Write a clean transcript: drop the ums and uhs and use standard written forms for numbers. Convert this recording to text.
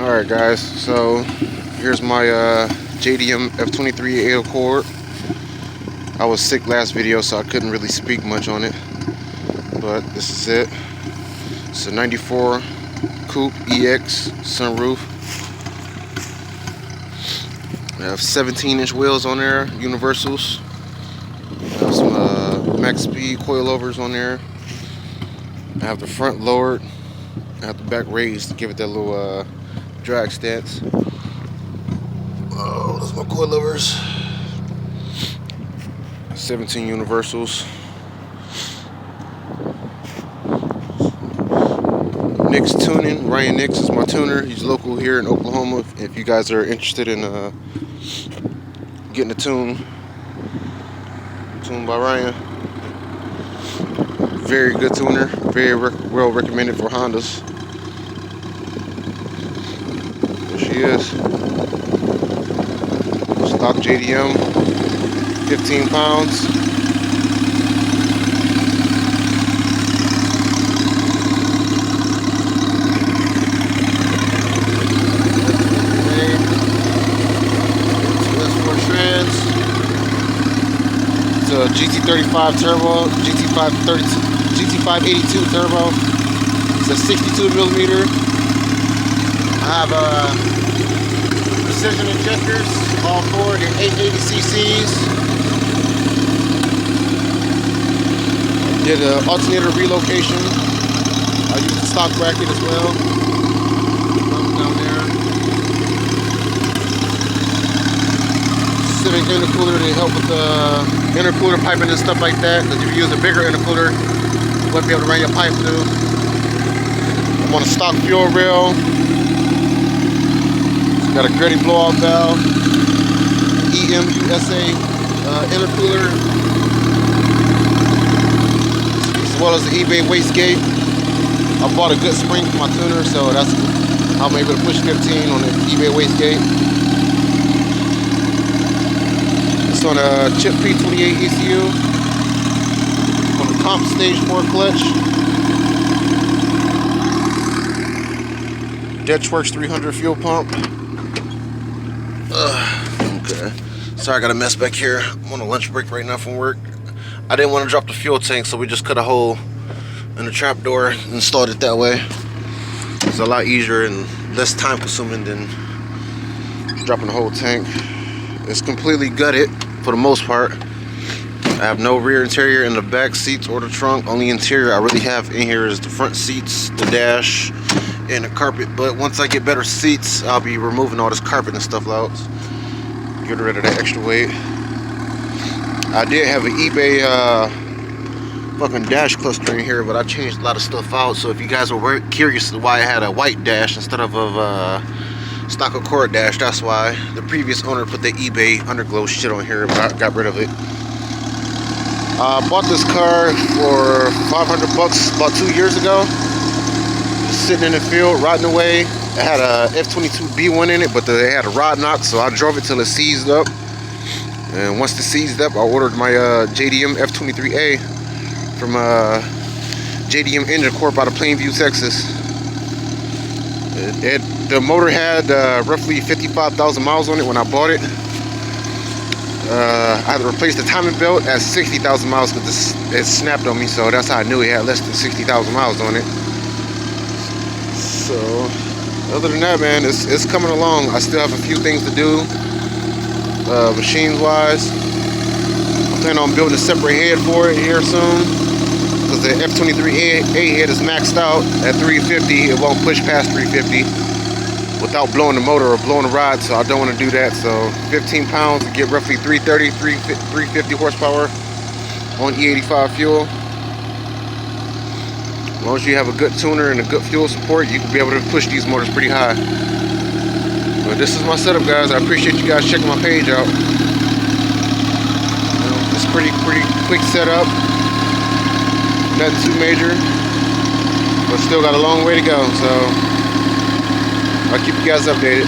Alright guys, so here's my JDM f23a Accord. I was sick last video, so I couldn't really speak much on it, but this is it. It's a 94 coupe EX sunroof. I have 17-inch wheels on there, universals. I have some max speed coilovers on there. I have the front lowered. I have the back raised to give it that little drag stance. Oh, those are my coilovers. 17 universals. Nick's Tuning. Ryan Nix is my tuner. He's local here in Oklahoma. If you guys are interested in getting a tune by Ryan. Very good tuner. Very well recommended for Hondas. There she is. Stock JDM. 15 pounds. It's a GT35 turbo, GT582 turbo. It's a 62 millimeter. I have precision injectors, all four, they're 880 cc's. Did an alternator relocation. I used the stock bracket as well. Down there. Civic intercooler to help with the intercooler piping and stuff like that. Because if you use a bigger intercooler, you won't be able to run your pipe through. I'm on a stock fuel rail. Got a Gretty blowout valve. EMUSA intercooler. As well as the eBay wastegate. I bought a good spring for my tuner, so that's how I'm able to push 15 on the eBay wastegate. It's on a chip P28 ECU on the comp stage 4 clutch. Ditchworks 300 fuel pump. Okay. Sorry, I got a mess back here. I'm on a lunch break right now from work. I didn't want to drop the fuel tank, so we just cut a hole in the trap door and installed it that way. It's a lot easier and less time consuming than dropping the whole tank. It's completely gutted for the most part. I have no rear interior in the back seats or the trunk. Only interior I really have in here is the front seats, the dash, and the carpet. But once I get better seats, I'll be removing all this carpet and stuff out. Get rid of that extra weight. I did have an eBay fucking dash cluster in here, but I changed a lot of stuff out. So if you guys were curious why I had a white dash instead of a stock Accord dash, that's why. The previous owner put the eBay underglow shit on here, but I got rid of it. I bought this car for $500 about 2 years ago. Just sitting in the field, rotting away. It had a F22B1 in it, but they had a rod knot, so I drove it till it seized up. And once it seized up, I ordered my JDM f23a from JDM Engine Corp out of Plainview, Texas. The motor had roughly 55,000 miles on it when I bought it. I had to replace the timing belt at 60,000 miles because it snapped on me, so that's how I knew it had less than 60,000 miles on it. So, other than that, man, it's coming along. I still have a few things to do, machines wise. I plan on building a separate head for it here soon, because the f23a head is maxed out at 350. It won't push past 350 without blowing the motor or blowing the rod, so I don't want to do that. So 15 pounds to get roughly 350 horsepower on E85 fuel. As long as you have a good tuner and a good fuel support, you can be able to push these motors pretty high. But this is my setup, guys. I appreciate you guys checking my page out. It's pretty quick setup. Nothing too major, but still got a long way to go. So I'll keep you guys updated.